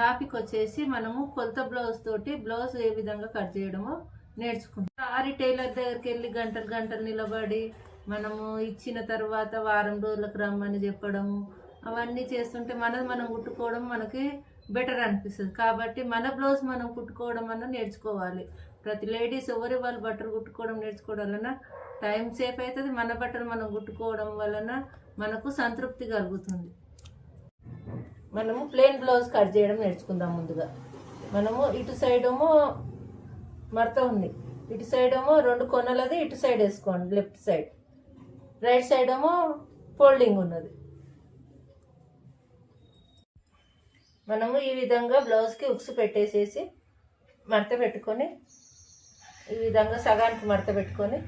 Topic వచ్చేసి మనము కొలత బ్లౌజ్ తోటి బ్లౌజ్ ఏ విధంగా కట్ చేయడమో నేర్చుకుంటాం. ఆరి టైలర్ దగ్గరికి వెళ్ళి గంటలు గంటలు నిలబడి మనము ఇచ్చిన తర్వాత వారం రోజులకు రమ్మని చెప్పడము అవన్నీ చేస్తుంటే మనది మనం కుట్టుకోవడం మనకి బెటర్ అనిపిస్తుంది. కాబట్టి మన బ్లౌజ్ మనం కుట్టుకోవడం అన్న నేర్చుకోవాలి. ప్రతి లేడీస్ ఎవరి వాళ్ళు బట్టలు కుట్టుకోవడం నేర్చుకోవడం వలన టైం సేఫ్ అవుతుంది. మన బట్టలు మనం కుట్టుకోవడం వలన మనకు సంతృప్తి కలుగుతుంది. మనము ప్లెయిన్ బ్లౌజ్ కట్ చేయడం నేర్చుకుందాం. ముందుగా మనము ఇటు సైడ్ ఏమో మడత ఉంది, ఇటు సైడ్ ఏమో 2 కొనలది ఇటు సైడ్ వేసుకోండి, లెఫ్ట్ సైడ్. రైట్ సైడ్ ఏమో ఫోల్డింగ్ ఉన్నది. మనము ఈ విధంగా బ్లౌజ్కి ఉక్స్ పెట్టేసేసి మడత పెట్టుకొని ఈ విధంగా సగానికి మడత పెట్టుకొని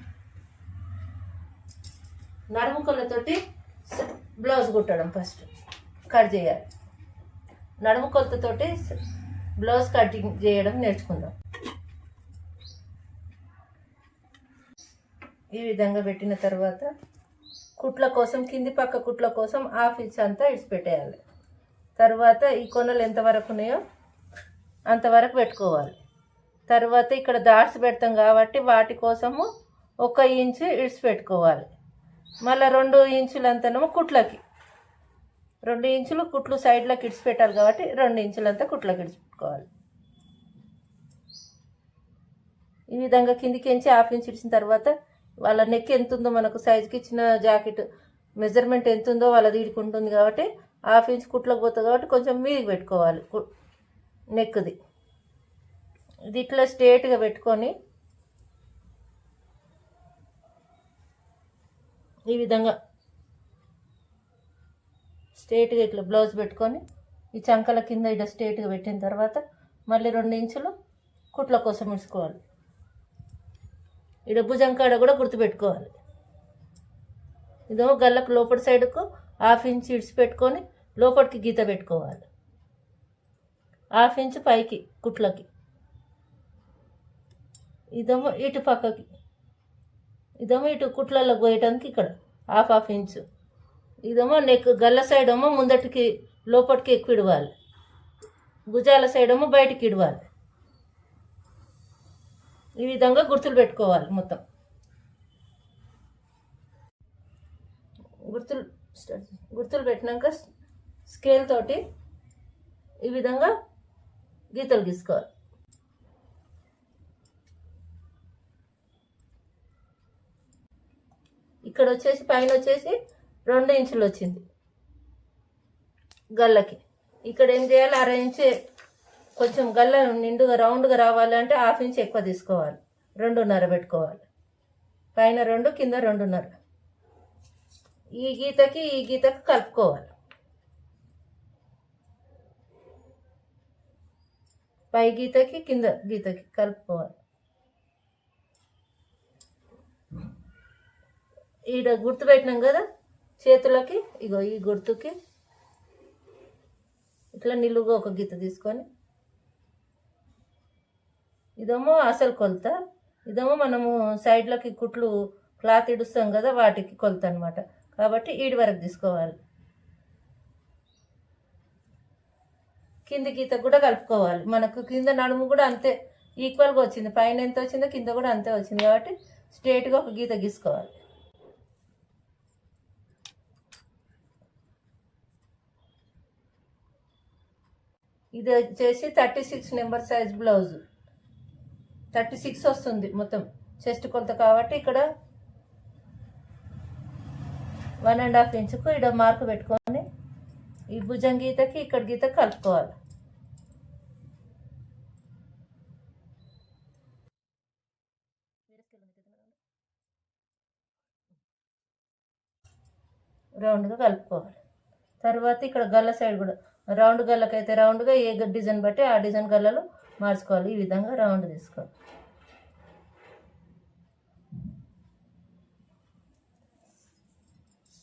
నడుము కొలతోటి బ్లౌజ్ కుట్టడం ఫస్ట్ కట్ చేయాలి. నడుము కొలతతోటి బ్లౌజ్ కటింగ్ చేయడం నేర్చుకుందాం. ఈ విధంగా పెట్టిన తర్వాత కుట్ల కోసం కింది పక్క కుట్ల కోసం 1/2 ఇంచ్ అంతా ఇడిచిపెట్టేయాలి. తర్వాత ఈ కొనలు ఎంతవరకు ఉన్నాయో అంతవరకు పెట్టుకోవాలి. తర్వాత ఇక్కడ డాట్స్ పెడతాం కాబట్టి వాటి కోసము 1 ఇంచు ఇడిచిపెట్టుకోవాలి. మళ్ళీ 2 ఇంచులంతనేమో కుట్లకి, 2 ఇంచులు కుట్లు సైడ్లోకి ఇడిచిపెట్టాలి కాబట్టి 2 ఇంచులంతా కుట్లకి ఇడిచిపెట్టుకోవాలి. ఈ విధంగా కిందికి ఎంచి 1/2 ఇంచ్ ఇడిచిన తర్వాత వాళ్ళ నెక్ ఎంత ఉందో మనకు సైజుకి ఇచ్చిన జాకెట్ మెజర్మెంట్ ఎంత ఉందో వాళ్ళది ఈడికి ఉంటుంది కాబట్టి 1/2 ఇంచ్ కుట్లకు పోతుంది కాబట్టి కొంచెం మీదికి పెట్టుకోవాలి నెక్ది. ఇది ఇట్లా స్ట్రేట్గా పెట్టుకొని ఈ విధంగా స్ట్రేట్గా ఇట్లా బ్లౌజ్ పెట్టుకొని ఈ చంకల కింద ఇట్లా స్ట్రేట్గా పెట్టిన తర్వాత మళ్ళీ 2 ఇంచులు కుట్ల కోసం ఇడుచుకోవాలి. ఇక్కడ భుజం కాడ కూడా గుర్తుపెట్టుకోవాలి. ఇదేమో గల్లకు లోపటి సైడ్కు 1/2 ఇంచ్ ఇడిచిపెట్టుకొని లోపలికి గీత పెట్టుకోవాలి. 1/2 ఇంచ్ పైకి కుట్లకి, ఇదేమో ఇటు పక్కకి, ఇదేమో ఇటు కుట్లలో పోయటానికి ఇక్కడ 1/2 ఇంచు. ఇదేమో నెక్ గల్ల సైడ్ ఏమో ముందటికి లోపలికి ఎక్కువ ఇడవాలి, భుజాల సైడ్ ఏమో బయటికి ఇడవాలి. ఈ విధంగా గుర్తులు పెట్టుకోవాలి. మొత్తం గుర్తులు పెట్టినాక స్కేల్ తోటి ఈ విధంగా గీతలు గీసుకోవాలి. ఇక్కడ వచ్చేసి పైన వచ్చేసి 2 ఇంచులు వచ్చింది గల్లకి. ఇక్కడ ఏం చేయాలి, 1/2 ఇంచు కొంచెం గల్ల నిండుగా రౌండ్గా రావాలంటే 1/2 ఇంచ్ ఎక్కువ తీసుకోవాలి. 2.5 పెట్టుకోవాలి. పైన 2 కింద 2.5. ఈ గీతకి ఈ గీతకి కలుపుకోవాలి. పై గీతకి కింద గీతకి కలుపుకోవాలి. ఈడ గుర్తు పెట్టినాం కదా చేతులకి, ఇగో ఈ గుర్తుకి ఇట్లా నిలువుగా ఒక గీత తీసుకొని, ఇదేమో అసలు కొలత, ఇదేమో మనము సైడ్లకి కుట్లు క్లాత్ ఇడుస్తాం కదా వాటికి కొలత అనమాట. కాబట్టి ఈడి వరకు తీసుకోవాలి. కింది గీత కూడా కలుపుకోవాలి. మనకు కింద నడుము కూడా అంతే ఈక్వల్గా వచ్చింది, పైన ఎంత వచ్చిందో కింద కూడా అంతే వచ్చింది కాబట్టి స్ట్రేట్గా ఒక గీత గీసుకోవాలి. ఇది వచ్చేసి 36 నెంబర్ సైజ్ బ్లౌజ్, 36 వస్తుంది మొత్తం చెస్ట్ కొలత కాబట్టి ఇక్కడ 1.5 ఇంచుకు ఇక్కడ మార్కు పెట్టుకొని ఈ భుజం గీతకి ఇక్కడ గీత కలుపుకోవాలి. రౌండ్గా కలుపుకోవాలి. తర్వాత ఇక్కడ గల్ల సైడ్ కూడా రౌండ్ గల్లకైతే రౌండ్గా ఏ డిజైన్ బట్టి ఆ డిజైన్ గల్లలు మార్చుకోవాలి. ఈ విధంగా రౌండ్ తీసుకోవాలి.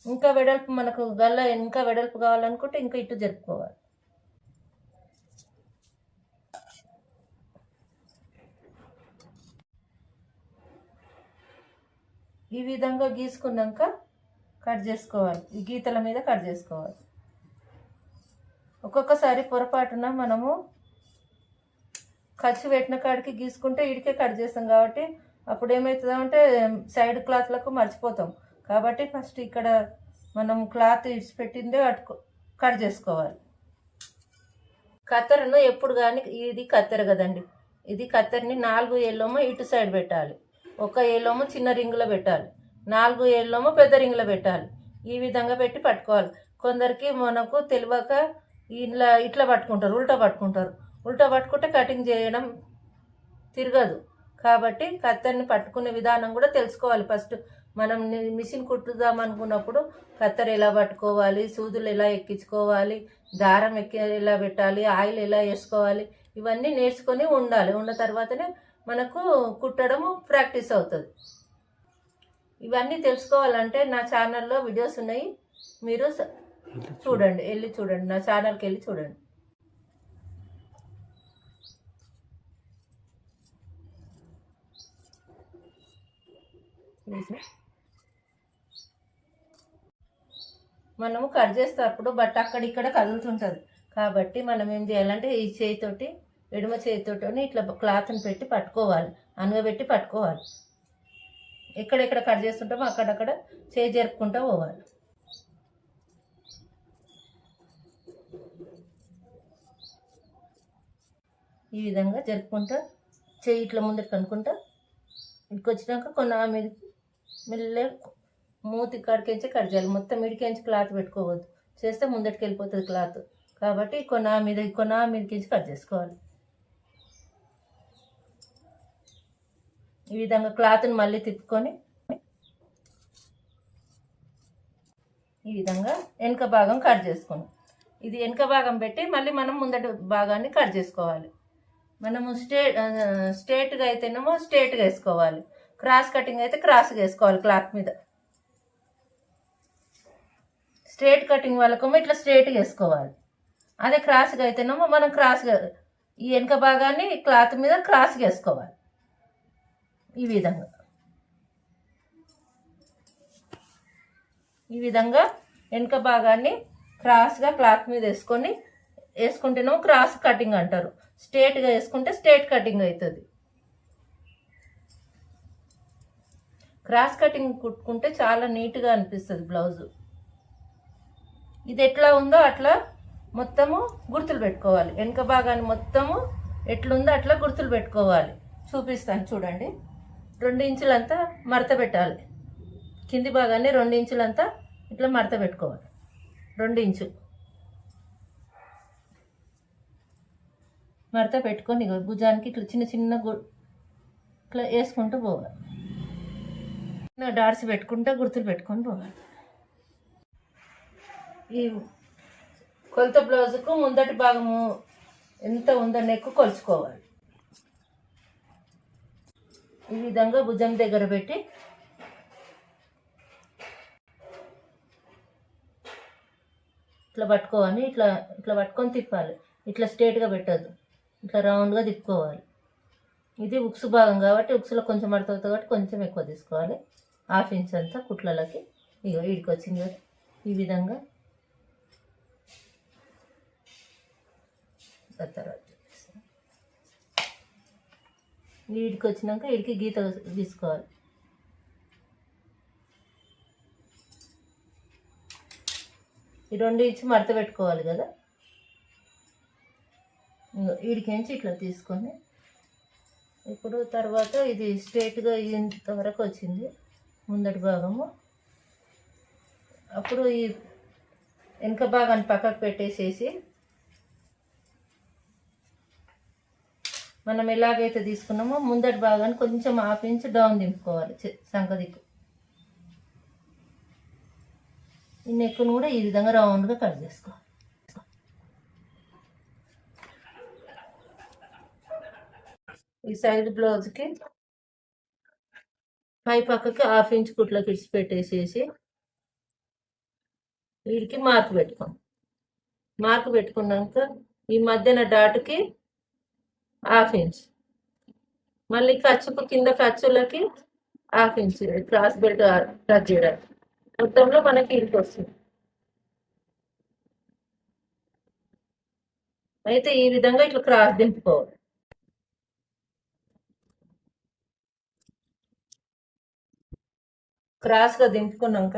ఇంకా వెడల్పు మనకు గల్ల ఇంకా వెడల్పు కావాలనుకుంటే ఇంకా ఇటు జరుపుకోవాలి. ఈ విధంగా గీసుకున్నాక కట్ చేసుకోవాలి. ఈ గీతల మీద కట్ చేసుకోవాలి. ఒక ఒక్కొక్కసారి పొరపాటున మనము ఖర్చు పెట్టిన కాడికి గీసుకుంటే ఇడికే కట్ చేస్తాం కాబట్టి అప్పుడు ఏమవుతుందంటే సైడ్ క్లాత్లకు మర్చిపోతాం. కాబట్టి ఫస్ట్ ఇక్కడ మనం క్లాత్ ఇడిచిపెట్టిందే కట్ చేసుకోవాలి. కత్తెరను ఎప్పుడు కానీ ఇది కత్తెర కదండి, ఇది కత్తెరని 4 ఏళ్ళేమో ఇటు సైడ్ పెట్టాలి, 1 ఏళ్ళేమో చిన్న రింగులో పెట్టాలి, 4 ఏళ్ళేమో పెద్ద రింగులో పెట్టాలి. ఈ విధంగా పెట్టి పట్టుకోవాలి. కొందరికి మనకు తెలియక ఇట్లా పట్టుకుంటారు, ఉల్టా పట్టుకుంటే కటింగ్ చేయడం తిరగదు. కాబట్టి కత్తెరని పట్టుకునే విధానం కూడా తెలుసుకోవాలి. ఫస్ట్ మనం మిషన్ కుట్టుదాం అనుకున్నప్పుడు కత్తెర ఎలా పట్టుకోవాలి, సూదులు ఎలా ఎక్కించుకోవాలి, దారం ఎలా పెట్టాలి, ఆయిల్ ఎలా వేసుకోవాలి, ఇవన్నీ నేర్చుకొని ఉండాలి. ఉన్న తర్వాతనే మనకు కుట్టడము ప్రాక్టీస్ అవుతుంది. ఇవన్నీ తెలుసుకోవాలంటే నా ఛానల్లో వీడియోస్ ఉన్నాయి, మీరు చూడండి, నా ఛానల్కి వెళ్ళి చూడండి. మనము కట్ చేసేటప్పుడు బట్ట అక్కడిక్కడ కదులుతుంటుంది కాబట్టి మనం ఏం చేయాలంటే ఈ చేయితోటి, ఎడమ చేతితోటి ఇట్లా క్లాత్ని పెట్టి పట్టుకోవాలి, అనుగబెట్టి పట్టుకోవాలి. ఎక్కడెక్కడ కట్ చేస్తుంటామో అక్కడక్కడ చేయి జరుపుకుంటూ పోవాలి. ఈ విధంగా జరుపుకుంటా చేయి ఇట్లా ముందరికి అనుకుంటా ఇక్కడికి వచ్చినాక కొన్ని మీదకి మెల్లె మూతి కాడికించి కట్ చేయాలి. మొత్తం ఇడికించి క్లాత్ పెట్టుకోవద్దు, చేస్తే ముందటికి వెళ్ళిపోతుంది క్లాత్. కాబట్టి కొనా మీదకించి కట్ చేసుకోవాలి. ఈ విధంగా క్లాత్ని మళ్ళీ తిప్పుకొని ఈ విధంగా వెనుక భాగం కట్ చేసుకోండి. ఇది వెనుక భాగం పెట్టి మళ్ళీ మనం ముందటి భాగాన్ని కట్ చేసుకోవాలి. మనము స్ట్రేట్గా అయితేనేమో స్ట్రేట్గా వేసుకోవాలి, క్రాస్ కటింగ్ అయితే క్రాస్గా వేసుకోవాలి. క్లాత్ మీద స్ట్రేట్ కటింగ్ వాళ్ళకేమో ఇట్లా స్ట్రేట్గా వేసుకోవాలి. అదే క్రాస్గా అయితేనేమో మనం క్రాస్గా ఈ వెనుక భాగాన్ని క్లాత్ మీద క్రాస్గా వేసుకోవాలి. ఈ విధంగా వెనుక భాగాన్ని క్రాస్గా క్లాత్ మీద వేసుకుంటేనేమో క్రాస్ కటింగ్ అంటారు. స్ట్రేట్గా వేసుకుంటే స్ట్రేట్ కటింగ్ అవుతుంది. క్రాస్ కటింగ్ కుట్టుకుంటే చాలా నీట్గా అనిపిస్తుంది బ్లౌజు. ఇది ఎట్లా ఉందో అట్లా మొత్తము గుర్తులు పెట్టుకోవాలి. వెనుక భాగాన్ని మొత్తము ఎట్లుందో అట్లా గుర్తులు పెట్టుకోవాలి. చూపిస్తాను చూడండి. 2 ఇంచులంతా మడత పెట్టాలి. కింది భాగాన్ని 2 ఇంచులంతా ఇట్లా మడత పెట్టుకోవాలి. 2 ఇంచు మడత పెట్టుకొని భుజానికి ఇట్లా చిన్న ఇట్లా వేసుకుంటూ పోవాలి. డాట్స్ పెట్టుకుంటూ గుర్తులు పెట్టుకొని పోవాలి. ఈ కొలత బ్లౌజుకు ముందటి భాగము ఎంత ఉందో నెక్కు కొలుచుకోవాలి. ఈ విధంగా భుజం దగ్గర పెట్టి ఇట్లా పట్టుకోవాలి. ఇట్లా పట్టుకొని తిప్పాలి. ఇట్లా స్ట్రేట్గా పెట్టద్దు, ఇట్లా రౌండ్గా తిప్పుకోవాలి. ఇది ఉక్సు భాగం కాబట్టి ఉక్సులో కొంచెం మడతవుతుంది కాబట్టి కొంచెం ఎక్కువ తీసుకోవాలి. 1/2 ఇంచ్ అంతా కుట్లలకి వీడికి వచ్చింది కదా. ఈ విధంగా తర్వాత వీడికి వచ్చినాక వీడికి గీత తీసుకోవాలి. ఈ 2 ఇంచు మడత పెట్టుకోవాలి కదా. వీడికించి ఇట్లా తీసుకొని ఇప్పుడు తర్వాత ఇది స్ట్రేట్గా ఇంతవరకు వచ్చింది ముందటి భాగము. అప్పుడు ఈ వెనుక భాగాన్ని పక్కకు పెట్టేసేసి మనం ఎలాగైతే తీసుకున్నామో ముందటి భాగాన్ని కొంచెం 1/2 ఇంచ్ డౌన్ దింపుకోవాలి. సంకదిక్కు ఈ నెక్కును కూడా ఈ విధంగా రౌండ్గా కట్ చేసుకోవాలి. ఈ సైడ్ బ్లౌజ్కి పై పక్కకి 1/2 ఇంచ్ కుట్లకి ఇచ్చి పెట్టేసేసి వీడికి మార్క్ పెట్టుకున్నాక ఈ మధ్యన డాట్కి 1/2 ఇంచ్, మళ్ళీ ఖర్చుకు కింద ఖర్చులకి 1/2 ఇంచ్ క్రాస్ బెల్ట్ కట్ చేయడానికి మొత్తంలో మనకి ఇంటికి వస్తుంది. అయితే ఈ విధంగా ఇట్లా క్రాస్ దింపుకోవాలి. క్రాస్గా దింపుకున్నాక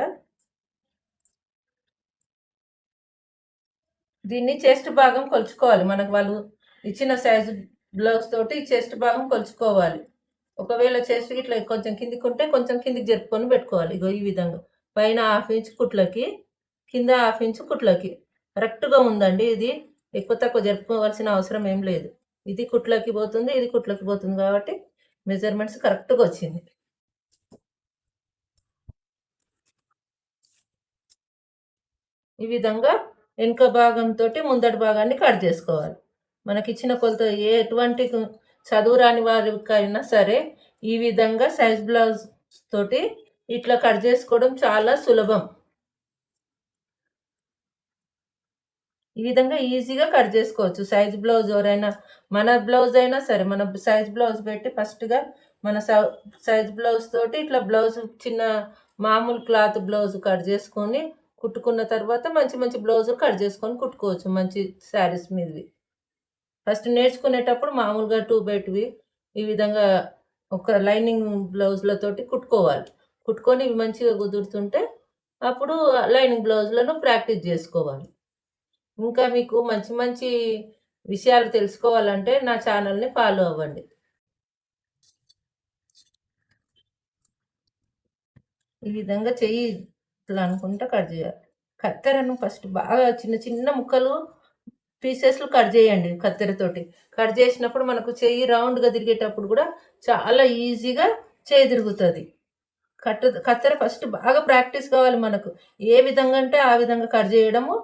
దీన్ని చెస్ట్ భాగం కొలుచుకోవాలి. మనకు వాళ్ళు ఇచ్చిన సైజు బ్లౌజ్ తోటి చెస్ట్ భాగం కొలుచుకోవాలి. ఒకవేళ చెస్ట్ ఇట్లా కొంచెం కిందికి ఉంటే కొంచెం కిందికి జరుపుకొని పెట్టుకోవాలి. ఇగో ఈ విధంగా పైన 1/2 ఇంచ్ కుట్లకి, కింద 1/2 ఇంచ్ కుట్లకి కరెక్ట్గా ఉందండి. ఇది ఎక్కువ తక్కువ జరుపుకోవాల్సిన అవసరం ఏం లేదు. ఇది కుట్లకి పోతుంది, ఇది కుట్లకి పోతుంది కాబట్టి మెజర్మెంట్స్ కరెక్ట్గా వచ్చింది. ఈ విధంగా వెనుక భాగంతో ముందటి భాగాన్ని కట్ చేసుకోవాలి. మనకి ఇచ్చిన కొలత ఎటువంటి చదువు రాని వారికైనా సరే ఈ విధంగా సైజ్ బ్లౌజ్ తోటి ఇట్లా కట్ చేసుకోవడం చాలా సులభం. ఈ విధంగా ఈజీగా కట్ చేసుకోవచ్చు. సైజ్ బ్లౌజ్ ఎవరైనా మన బ్లౌజ్ అయినా సరే మన సైజ్ బ్లౌజ్ పెట్టి ఫస్ట్గా మన సైజ్ బ్లౌజ్ తోటి ఇట్లా బ్లౌజ్ చిన్న మామూలు క్లాత్ బ్లౌజ్ కట్ చేసుకొని కుట్టుకున్న తర్వాత మంచి మంచి బ్లౌజులు కట్ చేసుకొని కుట్టుకోవచ్చు మంచి శారీస్ మీదవి. ఫస్ట్ నేర్చుకునేటప్పుడు మామూలుగా 2x2వి ఈ విధంగా ఒక లైనింగ్ బ్లౌజ్లతోటి కుట్టుకోవాలి. కుట్టుకొని ఇవి మంచిగా కుదురుతుంటే అప్పుడు లైనింగ్ బ్లౌజ్లను ప్రాక్టీస్ చేసుకోవాలి. ఇంకా మీకు మంచి మంచి విషయాలు తెలుసుకోవాలంటే నా ఛానల్ని ఫాలో అవ్వండి. ఈ విధంగా చెయ్యి ఇట్లా అనుకుంటా కట్ చేయాలి. కత్తెరను ఫస్ట్ బాగా చిన్న చిన్న ముక్కలు పీసెస్లు కట్ చేయండి కత్తెరతోటి. కట్ చేసినప్పుడు మనకు చెయ్యి రౌండ్గా తిరిగేటప్పుడు కూడా చాలా ఈజీగా చేయి తిరుగుతుంది. కత్తెర ఫస్ట్ బాగా ప్రాక్టీస్ కావాలి మనకు. ఏ విధంగా అంటే ఆ విధంగా కట్ చేయడము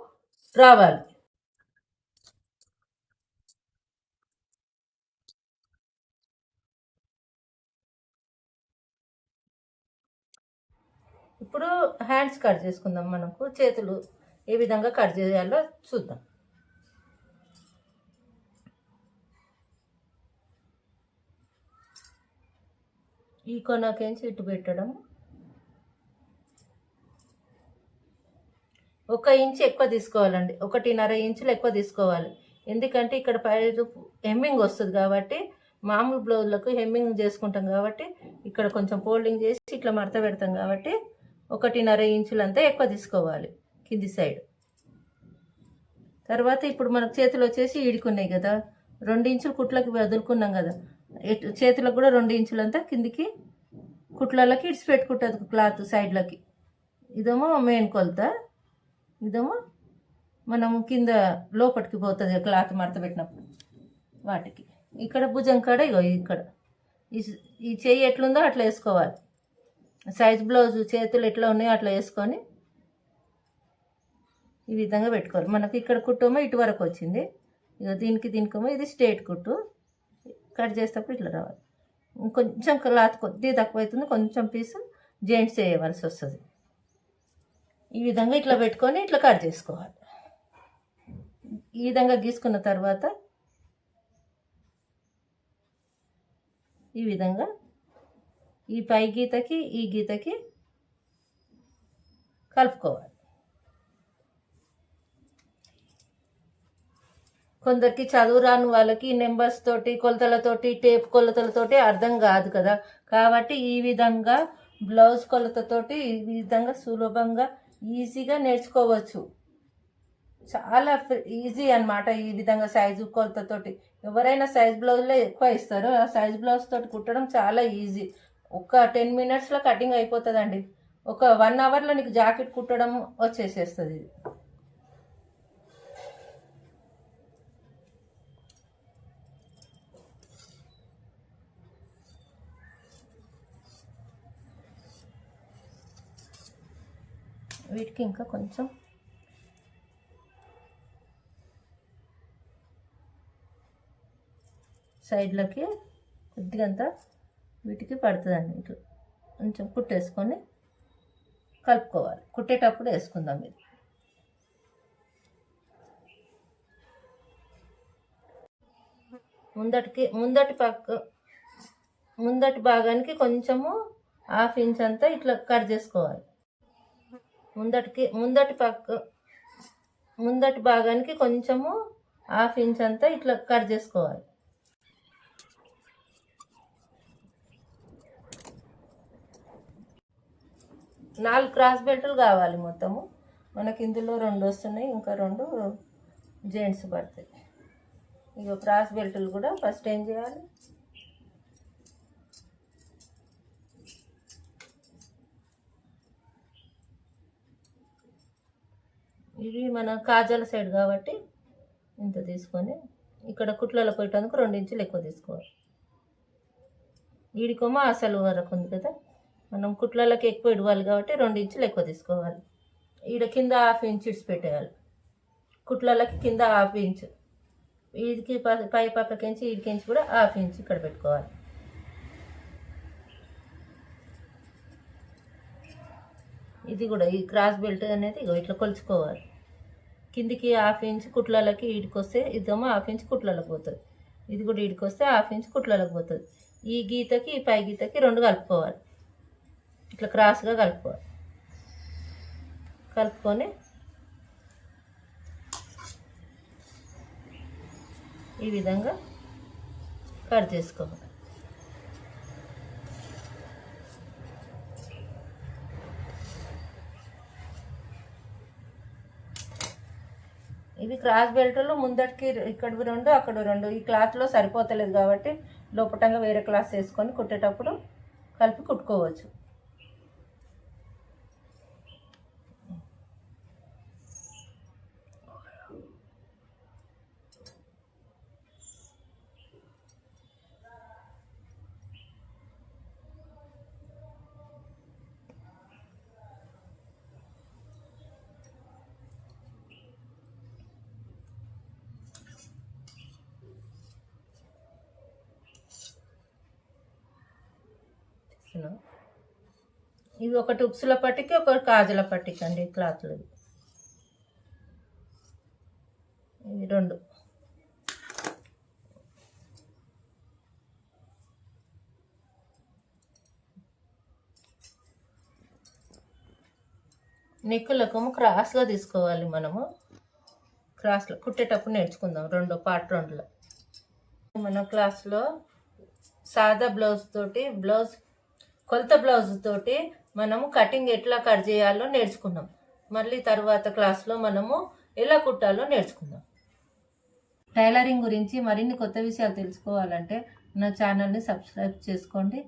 రావాలి. ఇప్పుడు హ్యాండ్స్ కట్ చేసుకుందాం. మనకు చేతులు ఏ విధంగా కట్ చేయాలో చూద్దాం. ఈ కొనకేంచి ఇటు పెట్టడం, 1 ఇంచ్ ఎక్కువ తీసుకోవాలండి. 1.5 ఇంచులు ఎక్కువ తీసుకోవాలి. ఎందుకంటే ఇక్కడ పైరు హెమ్మింగ్ వస్తుంది కాబట్టి మామూలు బ్లౌజ్లకు హెమ్మింగ్ చేసుకుంటాం కాబట్టి ఇక్కడ కొంచెం ఫోల్డింగ్ చేసి ఇట్లా మడత పెడతాం కాబట్టి 1.5 ఇంచులంతా ఎక్కువ తీసుకోవాలి కింది సైడ్. తర్వాత ఇప్పుడు మనకు చేతులు వచ్చేసి ఈడుకున్నాయి కదా, 2 ఇంచులు కుట్లకి వదులుకున్నాం కదా, చేతులకు కూడా 2 ఇంచులంతా కిందికి కుట్లకి ఇడిచి పెట్టుకుంటుంది క్లాత్ సైడ్లకి. ఇదేమో మెయిన్ కొలత, ఇదేమో మనం కింద లోపలికి పోతుంది క్లాత్ మడత పెట్టినప్పుడు వాటికి. ఇక్కడ భుజం కాడ ఇగో ఇక్కడ ఈ చెయ్యి ఎట్లుందో అట్లా వేసుకోవాలి. సైజ్ బ్లౌజ్ చేతులు ఎట్లా ఉన్నాయో అట్లా వేసుకొని ఈ విధంగా పెట్టుకోవాలి. మనకి ఇక్కడ కుట్టేమో ఇటు వరకు వచ్చింది. ఇక దీనికేమో ఇది స్ట్రేట్ కుట్టు. కట్ చేసేటప్పుడు ఇట్లా రావాలి. కొంచెం క్లాత్ కొద్దిగా తక్కువ అవుతుంది, కొంచెం పీసు జాయింట్స్ చేయవలసి వస్తుంది. ఈ విధంగా ఇట్లా పెట్టుకొని ఇట్లా కట్ చేసుకోవాలి. ఈ విధంగా గీసుకున్న తర్వాత ఈ విధంగా ఈ పై గీతకి ఈ గీతకి కలుపుకోవాలి. కొందరికి చదువు రాని వాళ్ళకి నెంబర్స్ తోటి కొలతలతోటి టేప్ కొలతలతోటి అర్థం కాదు కదా, కాబట్టి ఈ విధంగా బ్లౌజ్ కొలతతోటి ఈ విధంగా సులభంగా ఈజీగా నేర్చుకోవచ్చు. చాలా ఈజీ అన్నమాట. ఈ విధంగా సైజు కొలతతోటి ఎవరైనా సైజ్ బ్లౌజ్లో ఎక్కువ ఇస్తారు. ఆ సైజ్ బ్లౌజ్ తోటి కుట్టడం చాలా ఈజీ. ఒక 10 మినిట్స్లో కటింగ్ అయిపోతుందండి. ఒక 1 అవర్లో నీకు జాకెట్ కుట్టడం వచ్చేసేస్తుంది. ఇది వీటికి ఇంకా కొంచెం సైడ్లకి కొద్దిగంతా వీటికి పడుతుందండి. ఇట్లా కొంచెం కుట్టేసుకొని కలుపుకోవాలి. కుట్టేటప్పుడు వేసుకుందాం. ఇది ముందటి భాగానికి కొంచెము 1/2 ఇంచ్ అంతా ఇట్లా కట్ చేసుకోవాలి. ముందటి భాగానికి కొంచెము హాఫ్ ఇంచ్ అంతా ఇట్లా కట్ చేసుకోవాలి. నాలుగు క్రాస్ బెల్టులు కావాలి మొత్తము. మనకి ఇందులో 2 వస్తున్నాయి, ఇంకా 2 జెంట్స్ పడతాయి. ఇక క్రాస్ బెల్టులు కూడా ఫస్ట్ ఏం చేయాలి, ఇవి మన కాజాల సైడ్ కాబట్టి ఇంత తీసుకొని ఇక్కడ కుట్లలో పెట్టేందుకు 2 ఇంచులు ఎక్కువ తీసుకోవాలి. వీడికోమో అసలు వరకు ఉంది కదా, మనం కుట్లలోకి ఎక్కువ ఇవ్వాలి కాబట్టి 2 ఇంచులు ఎక్కువ తీసుకోవాలి. ఈడ కింద హాఫ్ ఇంచ్ ఇడిచి పెట్టేయాలి. కుట్లలోకి కింద హాఫ్ ఇంచ్, వీడికి పై పక్కకించి వీడికించి కూడా హాఫ్ ఇంచ్ ఇక్కడ పెట్టుకోవాలి. ఇది కూడా ఈ క్రాస్ బెల్ట్ అనేది ఇట్లా కొలుచుకోవాలి. కిందికి హాఫ్ ఇంచ్ కుట్లలకి ఈడికి వస్తే ఇదేమో హాఫ్ ఇంచ్ కుట్లలకు పోతుంది, ఇది కూడా ఈడికి వస్తే హాఫ్ ఇంచ్ కుట్లలకు పోతుంది. ఈ గీతకి ఈ పై గీతకి 2 కలుపుకోవాలి, ఇట్లా క్రాస్గా కలుపుకోవాలి. కలుపుకొని ఈ విధంగా కట్ చేసుకోవాలి. ఇవి క్రాస్ బెల్ట్లు ముందటికి ఇక్కడ 2 అక్కడ 2 ఈ క్లాత్లో సరిపోతలేదు కాబట్టి లోపటంగా వేరే క్లాత్ వేసుకొని కుట్టేటప్పుడు కలిపి కుట్టుకోవచ్చు. ఇవి ఒకటి ఉక్సుల పట్టికి ఒకటి కాజల పట్టికి అండి క్లాత్లు. ఇవి 2 నెక్కులకు క్రాస్గా తీసుకోవాలి. మనము క్రాస్లో కుట్టేటప్పుడు నేర్చుకుందాం. 2 పార్ట్ 2లో మన క్లాస్లో సాదా బ్లౌజ్ తోటి కొలత బ్లౌజ్ తోటి మనము కటింగ్ ఎట్లా కట్ చేయాలో నేర్చుకున్నాం. మళ్ళీ తర్వాత క్లాస్లో మనము ఎలా కుట్టాలో నేర్చుకుందాం. టైలరింగ్ గురించి మరిన్ని కొత్త విషయాలు తెలుసుకోవాలంటే నా ఛానల్ని సబ్స్క్రైబ్ చేసుకోండి.